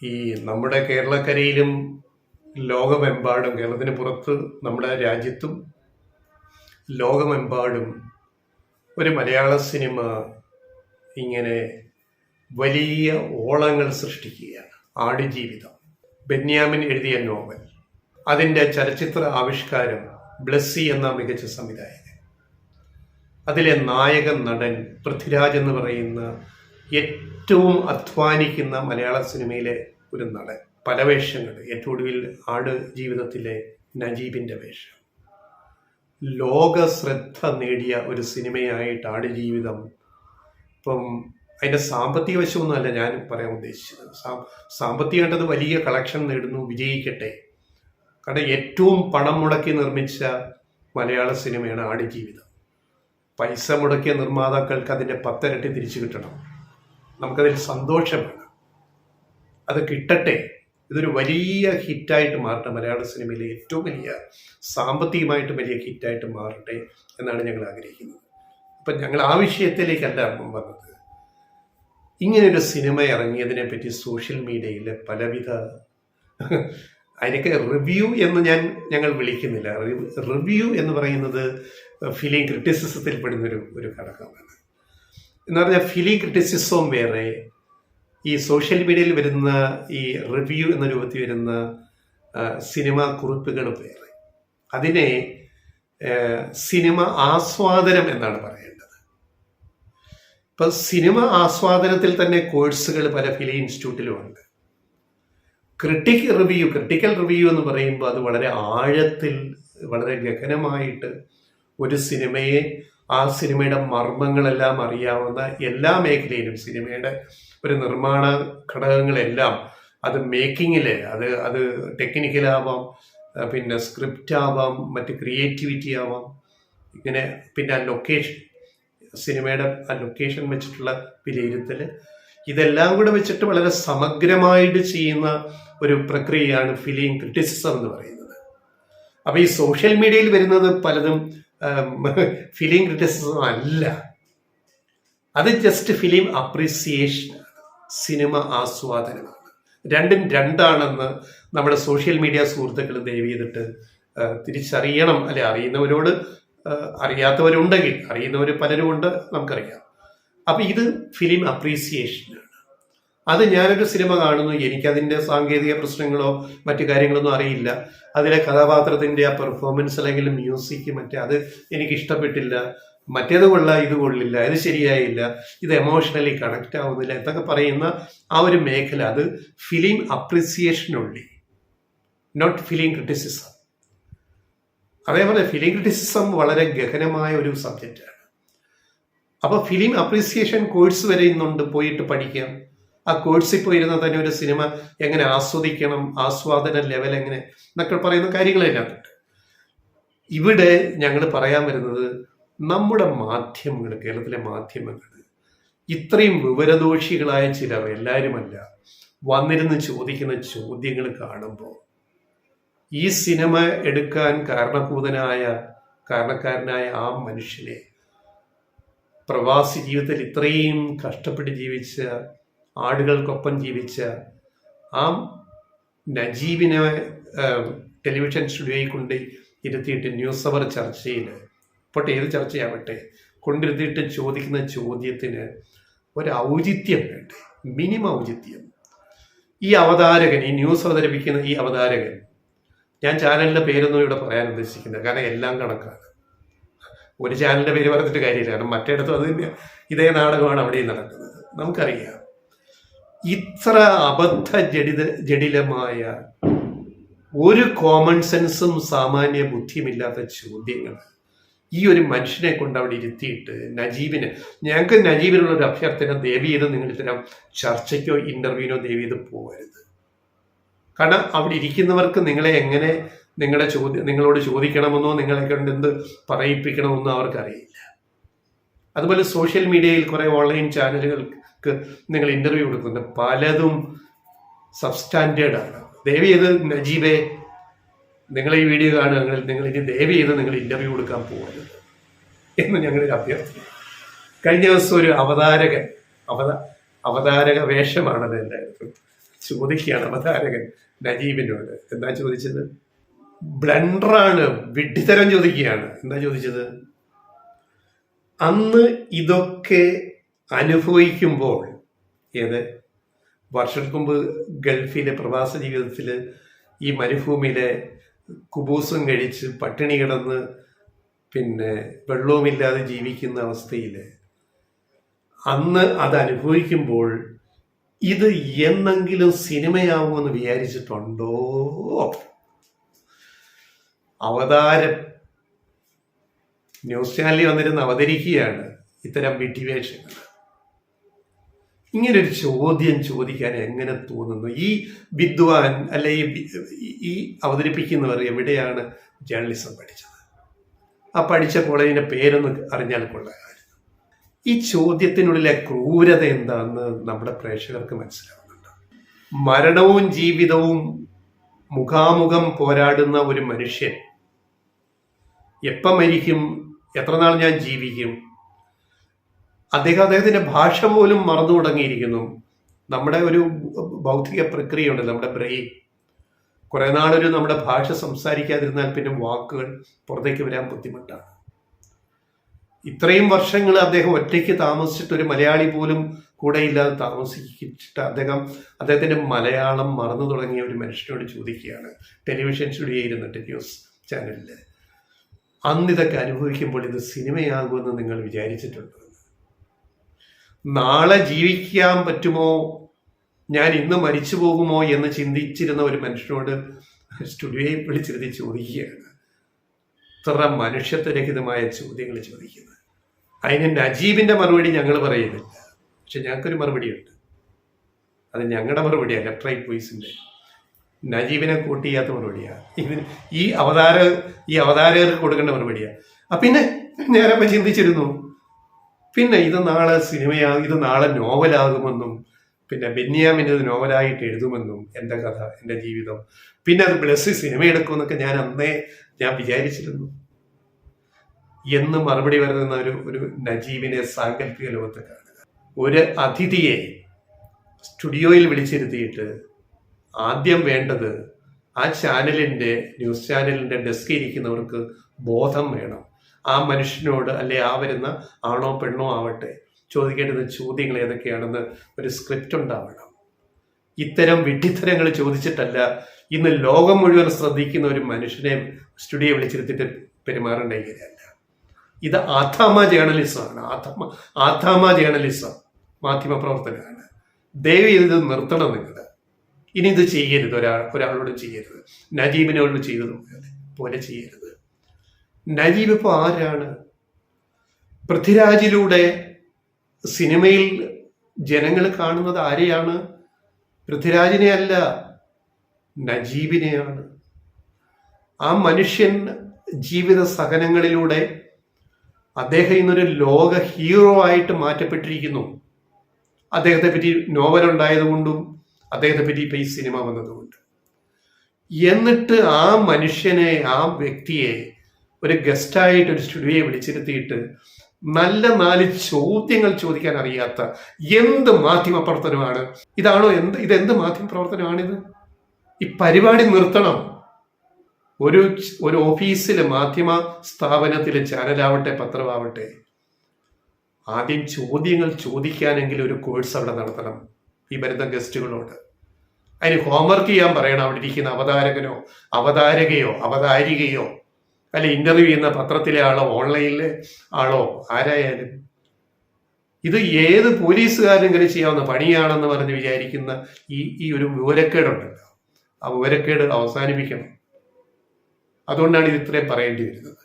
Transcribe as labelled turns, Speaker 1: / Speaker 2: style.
Speaker 1: ഈ നമ്മുടെ കേരളക്കരയിലും ലോകമെമ്പാടും, കേരളത്തിന് പുറത്ത് നമ്മുടെ രാജ്യത്തും ലോകമെമ്പാടും ഒരു മലയാള സിനിമ ഇങ്ങനെ വലിയ ഓളങ്ങൾ സൃഷ്ടിക്കുകയാണ്. ആടുജീവിതം, ബെന്യാമിൻ എഴുതിയ നോവൽ, അതിൻ്റെ ചലച്ചിത്ര ആവിഷ്കാരം ബ്ലസ്സി എന്ന മികച്ച സംവിധായകൻ, അതിലെ നായക നടൻ പൃഥ്വിരാജ് എന്ന് പറയുന്ന ഏറ്റവും അധ്വാനിക്കുന്ന മലയാള സിനിമയിലെ ഒരു നടൻ, പല വേഷങ്ങൾ, ഏറ്റവും ഒടുവിൽ ആട് ജീവിതത്തിലെ നജീബിൻ്റെ വേഷം. ലോക ശ്രദ്ധ നേടിയ ഒരു സിനിമയായിട്ട് ആടുജീവിതം. ഇപ്പം അതിൻ്റെ സാമ്പത്തിക വശമൊന്നുമല്ല ഞാൻ പറയാൻ ഉദ്ദേശിച്ചത്. സാമ്പത്തികമായിട്ടത് വലിയ കളക്ഷൻ നേടുന്നു, വിജയിക്കട്ടെ. കാരണം ഏറ്റവും പണം മുടക്കി നിർമ്മിച്ച മലയാള സിനിമയാണ് ആടുജീവിതം. പൈസ മുടക്കിയ നിർമ്മാതാക്കൾക്ക് അതിൻ്റെ 10 ഇരട്ടി തിരിച്ചു കിട്ടണം. നമുക്കതിൽ സന്തോഷമാണ്, അത് കിട്ടട്ടെ. ഇതൊരു വലിയ ഹിറ്റായിട്ട് മാറട്ടെ, മലയാള സിനിമയിലെ ഏറ്റവും വലിയ സാമ്പത്തികമായിട്ട് വലിയ ഹിറ്റായിട്ട് മാറട്ടെ എന്നാണ് ഞങ്ങൾ ആഗ്രഹിക്കുന്നത്. അപ്പം ഞങ്ങൾ ആ വിഷയത്തിലേക്കല്ല വന്നത്. ഇങ്ങനൊരു സിനിമ ഇറങ്ങിയതിനെ പറ്റി സോഷ്യൽ മീഡിയയിൽ പലവിധ, അതിനൊക്കെ റിവ്യൂ എന്ന് ഞങ്ങൾ വിളിക്കുന്നില്ല. റിവ്യൂ എന്ന് പറയുന്നത് ഫിലിം ക്രിറ്റിസിസത്തിൽ പെടുന്നൊരു ഘടകമാണ്. എന്ന് പറഞ്ഞാൽ ഫിലിം ക്രിറ്റിസിസവും വേറെ, ഈ സോഷ്യൽ മീഡിയയിൽ വരുന്ന ഈ റിവ്യൂ എന്ന രൂപത്തിൽ വരുന്ന സിനിമാ കുറിപ്പുകൾ വേറെ. അതിനെ സിനിമ ആസ്വാദനം എന്നാണ് പറയേണ്ടത്. ഇപ്പം സിനിമ ആസ്വാദനത്തിൽ തന്നെ കോഴ്സുകൾ പല ഫിലിം ഇൻസ്റ്റിറ്റ്യൂട്ടിലും ഉണ്ട്. ക്രിട്ടിക്കൽ റിവ്യൂ എന്ന് പറയുമ്പോൾ അത് വളരെ ആഴത്തിൽ, വളരെ ഗഹനമായിട്ട് ഒരു സിനിമയെ, ആ സിനിമയുടെ മർമ്മങ്ങളെല്ലാം അറിയാവുന്ന, എല്ലാ മേഖലയിലും സിനിമയുടെ ഒരു നിർമ്മാണ ഘടകങ്ങളെല്ലാം, അത് മേക്കിങ്ങിൽ, അത് ടെക്നിക്കലാവാം, പിന്നെ സ്ക്രിപ്റ്റ് ആവാം, മറ്റ് ക്രിയേറ്റിവിറ്റി ആവാം, ഇങ്ങനെ പിന്നെ ആ ലൊക്കേഷൻ, സിനിമയുടെ ആ ലൊക്കേഷൻ വെച്ചിട്ടുള്ള വിലയിരുത്തൽ, ഇതെല്ലാം കൂടെ വെച്ചിട്ട് വളരെ സമഗ്രമായിട്ട് ചെയ്യുന്ന ഒരു പ്രക്രിയയാണ് ഫിലിം ക്രിറ്റിസിസം എന്ന് പറയുന്നത്. അപ്പോൾ ഈ സോഷ്യൽ മീഡിയയിൽ വരുന്നത് പലതും ഫിലിം ക്രിറ്റിസിസം അല്ല, അത് ജസ്റ്റ് ഫിലിം അപ്രീസിയേഷൻ, സിനിമ ആസ്വാദനമാണ്. രണ്ടും രണ്ടാണെന്ന് നമ്മുടെ സോഷ്യൽ മീഡിയ സുഹൃത്തുക്കൾ ദയവ് ചെയ്തിട്ട് തിരിച്ചറിയണം. അല്ലെ, അറിയുന്നവരോട്, അറിയാത്തവരുണ്ടെങ്കിൽ, അറിയുന്നവർ പലരും ഉണ്ട്, നമുക്കറിയാം. അപ്പം ഇത് ഫിലിം അപ്രീസിയേഷനാണ്. അത് ഞാനൊരു സിനിമ കാണുന്നു, എനിക്കതിൻ്റെ സാങ്കേതിക പ്രശ്നങ്ങളോ മറ്റു കാര്യങ്ങളൊന്നും അറിയില്ല, അതിലെ കഥാപാത്രത്തിൻ്റെ ആ പെർഫോമൻസ് അല്ലെങ്കിൽ മ്യൂസിക് അത് എനിക്ക് ഇഷ്ടപ്പെട്ടില്ല, മറ്റേത് കൊള്ളാം, ഇത് കൊള്ളില്ല, ഇത് ശരിയായില്ല, ഇത് എമോഷണലി കണക്റ്റ് ആവുന്നില്ല എന്നൊക്കെ പറയുന്ന ആ ഒരു മേഖല, അത് ഫിലിം അപ്രീസിയേഷൻ ഉള്ളി, നോട്ട് ഫിലിം ക്രിറ്റിസിസം. അതേപോലെ ഫിലിം ക്രിറ്റിസിസം വളരെ ഗഹനമായ ഒരു സബ്ജക്റ്റാണ്. അപ്പോൾ ഫിലിം അപ്രീസിയേഷൻ കോഴ്സ് വരെ ഇന്നുണ്ട്, പോയിട്ട് പഠിക്കാം. ആ കോഴ്സിൽ പോയിരുന്നാൽ തന്നെ ഒരു സിനിമ എങ്ങനെ ആസ്വദിക്കണം, ആസ്വാദന ലെവൽ എങ്ങനെ എന്നൊക്കെ പറയുന്ന കാര്യങ്ങൾ അതിനകത്തുണ്ട്. ഇവിടെ ഞങ്ങൾ പറയാൻ വരുന്നത്, നമ്മുടെ മാധ്യമങ്ങൾ, കേരളത്തിലെ മാധ്യമങ്ങൾ ഇത്രയും വിവരദോഷികളായ ചിലർ, എല്ലാവരുമല്ല, വന്നിരുന്ന് ചോദിക്കുന്ന ചോദ്യങ്ങൾ കാണുമ്പോൾ ഈ സിനിമ എടുക്കാൻ കാരണക്കാരനായ ആ മനുഷ്യനെ, പ്രവാസി ജീവിതത്തിൽ ഇത്രയും കഷ്ടപ്പെട്ട് ജീവിച്ച, ആടുകൾക്കൊപ്പം ജീവിച്ച ആ നജീബിനെ ടെലിവിഷൻ സ്റ്റുഡിയോയിൽ കൊണ്ട് ഇരുത്തിയിട്ട് ന്യൂസ് അവർ ചർച്ചയിൽ, ഇപ്പോൾ ഏത് ചർച്ചയാവട്ടെ, കൊണ്ടിരുത്തിയിട്ട് ചോദിക്കുന്ന ചോദ്യത്തിന് ഒരു ഔചിത്യം വേണ്ടേ, മിനിമം ഔചിത്യം. ഈ അവതാരകൻ, ഈ ന്യൂസ് അവതരിപ്പിക്കുന്ന ഈ അവതാരകൻ, ഞാൻ ചാനലിൻ്റെ പേരൊന്നും ഇവിടെ പറയാൻ ഉദ്ദേശിക്കുന്നത്, കാരണം എല്ലാം കണക്കാണ്. ഒരു ചാനലിൻ്റെ പേര് പറഞ്ഞിട്ട് കാര്യമില്ല, കാരണം മറ്റേടത്തും അത് തന്നെ, ഇതേ നാടകമാണ് അവിടെയും നടക്കുന്നത്. നമുക്കറിയാം, ഇത്ര ജടിലമായ ഒരു കോമൺ സെൻസും സാമാന്യ ബുദ്ധിയുമില്ലാത്ത ചോദ്യങ്ങൾ ഈ ഒരു മനുഷ്യനെ കൊണ്ട് അവിടെ ഇരുത്തിയിട്ട് നജീബിന്, ഞങ്ങൾക്ക് നജീബിനുള്ള ഒരു അഭ്യർത്ഥന, ദയവ് ചെയ്ത് നിങ്ങൾ ഇത്തരം ചർച്ചയ്ക്കോ ഇൻ്റർവ്യൂവിനോ ദയവ് ചെയ്ത് പോകരുത്. കാരണം അവിടെ ഇരിക്കുന്നവർക്ക് നിങ്ങളെ എങ്ങനെ നിങ്ങളോട് ചോദിക്കണമെന്നോ നിങ്ങളെ കൊണ്ട് എന്ത് പറയിപ്പിക്കണമെന്നോ അവർക്കറിയില്ല. അതുപോലെ സോഷ്യൽ മീഡിയയിൽ കുറേ ഓൺലൈൻ ചാനലുകൾക്ക് നിങ്ങൾ ഇൻ്റർവ്യൂ കൊടുക്കുന്നുണ്ട്, പലതും സബ്സ്റ്റാൻഡേർഡാണ്. ദയവ് ചെയ്ത് നജീബെ, നിങ്ങൾ ഈ വീഡിയോ കാണുകയാണെങ്കിൽ നിങ്ങൾ ഇനി ദയവ് ചെയ്ത് നിങ്ങൾ ഇൻ്റർവ്യൂ കൊടുക്കാൻ പോകരുത് എന്ന് ഞങ്ങളൊരു അഭ്യർത്ഥന. കഴിഞ്ഞ ദിവസം ഒരു അവതാരക വേഷമാണത് എല്ലാവർക്കും. ചോദിക്കുകയാണ് അവതാരകൻ നജീബിനോട്. എന്താ ചോദിച്ചത്? ബ്ലണ്ടറാണ്, വിഡ്ഢിത്തരം ചോദിക്കുകയാണ്. എന്താ ചോദിച്ചത്? അന്ന് ഇതൊക്കെ അനുഭവിക്കുമ്പോൾ, ഏത് വർഷങ്ങൾക്ക് മുമ്പ് ഗൾഫിലെ പ്രവാസ ജീവിതത്തിൽ ഈ മരുഭൂമിയിലെ കുബൂസും കഴിച്ച് പട്ടിണി കിടന്ന് പിന്നെ വെള്ളവുമില്ലാതെ ജീവിക്കുന്ന അവസ്ഥയിൽ അന്ന് അത് അനുഭവിക്കുമ്പോൾ ഇത് എന്നെങ്കിലും സിനിമയാവുമെന്ന് വിചാരിച്ചിട്ടുണ്ടോ? അവതാരം ന്യൂസ് ചാനലിൽ വന്നിരുന്ന് അവതരിക്കുകയാണ് ഇത്തരം വിഡ്ഢിവേഷങ്ങൾ. ഇങ്ങനൊരു ചോദ്യം ചോദിക്കാൻ എങ്ങനെ തോന്നുന്നു? ഈ വിദ്വാൻ അല്ലെ ഈ അവതരിപ്പിക്കുന്നവർ എവിടെയാണ് ജേർണലിസം പഠിച്ചത്? ആ പഠിച്ച കോളേജിന്റെ പേരൊന്ന് അറിഞ്ഞാൽ കൊള്ളാമായിരുന്നു. ഈ ചോദ്യത്തിനുള്ളിലെ ക്രൂരത എന്താണെന്ന് നമ്മുടെ പ്രേക്ഷകർക്ക് മനസ്സിലാവുന്നുണ്ട്. മരണവും ജീവിതവും മുഖാമുഖം പോരാടുന്ന ഒരു മനുഷ്യൻ എപ്പം മരിക്കും, എത്ര നാൾ ഞാൻ ജീവിക്കും, അദ്ദേഹത്തിന്റെ ഭാഷ പോലും മറന്നു തുടങ്ങിയിരിക്കുന്നു. നമ്മുടെ ഒരു ബൗദ്ധിക പ്രക്രിയയുണ്ട്, നമ്മുടെ ബ്രെയിൻ. കുറെ നാളൊരു നമ്മുടെ ഭാഷ സംസാരിക്കാതിരുന്നാൽ പിന്നെ വാക്കുകൾ പുറത്തേക്ക് വരാൻ ബുദ്ധിമുട്ടാണ്. ഇത്രയും വർഷങ്ങൾ അദ്ദേഹം ഒറ്റയ്ക്ക് താമസിച്ചിട്ട് ഒരു മലയാളി പോലും കൂടെ ഇല്ലാതെ താമസിച്ചിട്ട് അദ്ദേഹത്തിന്റെ മലയാളം മറന്നു തുടങ്ങിയ ഒരു മനുഷ്യനോട് ചോദിക്കുകയാണ്, ടെലിവിഷൻ സ്റ്റുഡിയോ ഇരുന്നിട്ട് ന്യൂസ് ചാനലിൽ, അന്നിതൊക്കെ അനുഭവിക്കുമ്പോൾ ഇത് സിനിമയാകുമെന്ന് നിങ്ങൾ വിചാരിച്ചിട്ടുണ്ടോ? നാളെ ജീവിക്കാൻ പറ്റുമോ, ഞാൻ ഇന്ന് മരിച്ചു പോകുമോ എന്ന് ചിന്തിച്ചിരുന്ന ഒരു മനുഷ്യനോട് സ്റ്റുഡിയോയിൽ വിളിച്ചിരുത്തി ചോദിക്കുകയാണ്. ഇത്ര മനുഷ്യത്വരഹിതമായ ചോദ്യങ്ങൾ ചോദിക്കുന്നത്. അതിന് നജീബിന്റെ മറുപടി ഞങ്ങൾ പറയുന്നില്ല, പക്ഷെ ഞങ്ങൾക്കൊരു മറുപടിയുണ്ട്. അത് ഞങ്ങളുടെ മറുപടിയാണ്, ലെഫ്റ്റ് റൈറ്റ് വോയിസിന്റെ. നജീബിനെ കൂട്ടി ചെയ്യാത്ത മറുപടിയാണ് ഈ അവതാരകർക്ക് കൊടുക്കേണ്ട മറുപടിയാണ്. പിന്നെ ഞാനപ്പോൾ ചിന്തിച്ചിരുന്നു, പിന്നെ ഇത് നാളെ സിനിമയാകും, ഇത് നാളെ നോവലാകുമെന്നും, പിന്നെ ബെന്യാമിൻ ഇത് നോവലായിട്ട് എഴുതുമെന്നും, എൻ്റെ കഥ, എൻ്റെ ജീവിതം, പിന്നെ അത് ബ്ലസ്സി സിനിമ എടുക്കുമെന്നൊക്കെ ഞാൻ വിചാരിച്ചിരുന്നു എന്ന് മറുപടി വരുന്ന ഒരു നജീബിനെ സാങ്കല്പിക ലോകത്ത് കാണുക. ഒരു അതിഥിയെ സ്റ്റുഡിയോയിൽ വിളിച്ചിരുത്തിയിട്ട് ആദ്യം വേണ്ടത് ആ ന്യൂസ് ചാനലിന്റെ ഡെസ്കിൽ ഇരിക്കുന്നവർക്ക് ബോധം വേണം. ആ മനുഷ്യനോട് അല്ലെ ആ വരുന്ന ആണോ പെണ്ണോ ആവട്ടെ ചോദിക്കേണ്ടുന്ന ചോദ്യങ്ങൾ ഏതൊക്കെയാണെന്ന് ഒരു സ്ക്രിപ്റ്റ് ഉണ്ടാവണം. ഇത്തരം വിഡ്ഢിത്തരങ്ങൾ ചോദിച്ചിട്ടല്ല ഇന്ന് ലോകം മുഴുവൻ ശ്രദ്ധിക്കുന്ന ഒരു മനുഷ്യനെ സ്റ്റുഡിയോ വിളിച്ചിരുത്തിട്ട് പെരുമാറേണ്ട ഇങ്ങനെയല്ല. ഇത് ആധാമ ജേർണലിസമാണ്, ആധാമ ജേർണലിസം, മാധ്യമ പ്രവർത്തനമാണ്. ദയവ് ഇത് നിർത്തണം നിങ്ങൾ. ഇനി ഇത് ചെയ്യരുത്, ഒരാളോട് ചെയ്യരുത്. നജീബിനോട് ചെയ്തത് പോലെ ചെയ്യരുത്. നജീബ് ഇപ്പോൾ ആരാണ്? പൃഥ്വിരാജിലൂടെ സിനിമയിൽ ജനങ്ങൾ കാണുന്നത് ആരെയാണ്? പൃഥ്വിരാജിനെ അല്ല, നജീബിനെയാണ്. ആ മനുഷ്യൻ ജീവിത സഹനങ്ങളിലൂടെ അദ്ദേഹം ഇന്നൊരു ലോക ഹീറോ ആയിട്ട് മാറ്റപ്പെട്ടിരിക്കുന്നു. അദ്ദേഹത്തെ പറ്റി നോവൽ ഉണ്ടായതുകൊണ്ടും അദ്ദേഹത്തെ പറ്റി ഇപ്പൊ ഈ സിനിമ വന്നതുകൊണ്ട്. എന്നിട്ട് ആ മനുഷ്യനെ, ആ വ്യക്തിയെ ഒരു ഗസ്റ്റായിട്ട് ഒരു സ്റ്റുഡിയോയെ വിളിച്ചിരുത്തിയിട്ട് നല്ല 4 ചോദ്യങ്ങൾ ചോദിക്കാൻ അറിയാത്ത എന്ത് മാധ്യമ പ്രവർത്തനമാണ് ഇതെന്ത് മാധ്യമ പ്രവർത്തനമാണിത്? ഈ പരിപാടി നിർത്തണം. ഒരു ഓഫീസിലെ മാധ്യമ സ്ഥാപനത്തിലെ ചാനലാവട്ടെ പത്രമാവട്ടെ, ആദ്യം ചോദ്യങ്ങൾ ചോദിക്കാനെങ്കിലും ഒരു കോഴ്സ് അവിടെ നടത്തണം ഈ വരുന്ന ഗസ്റ്റുകളോട്. അതിന് ഹോംവർക്ക് ചെയ്യാൻ പറയണം അവിടെ ഇരിക്കുന്ന അവതാരകനോ അവതാരികയോ അല്ലെ ഇന്റർവ്യൂ ചെയ്യുന്ന പത്രത്തിലെ ആളോ ഓൺലൈനിലെ ആളോ ആരായാലും. ഇത് ഏത് പോലീസുകാരും ഇങ്ങനെ ചെയ്യാവുന്ന പണിയാണെന്ന് പറഞ്ഞ് വിചാരിക്കുന്ന ഈ ഒരു വിവരക്കേടുണ്ടല്ലോ, ആ വിവരക്കേട് അവസാനിപ്പിക്കണം. അതുകൊണ്ടാണ് ഇത് ഇത്രയും പറയേണ്ടി വരുന്നത്.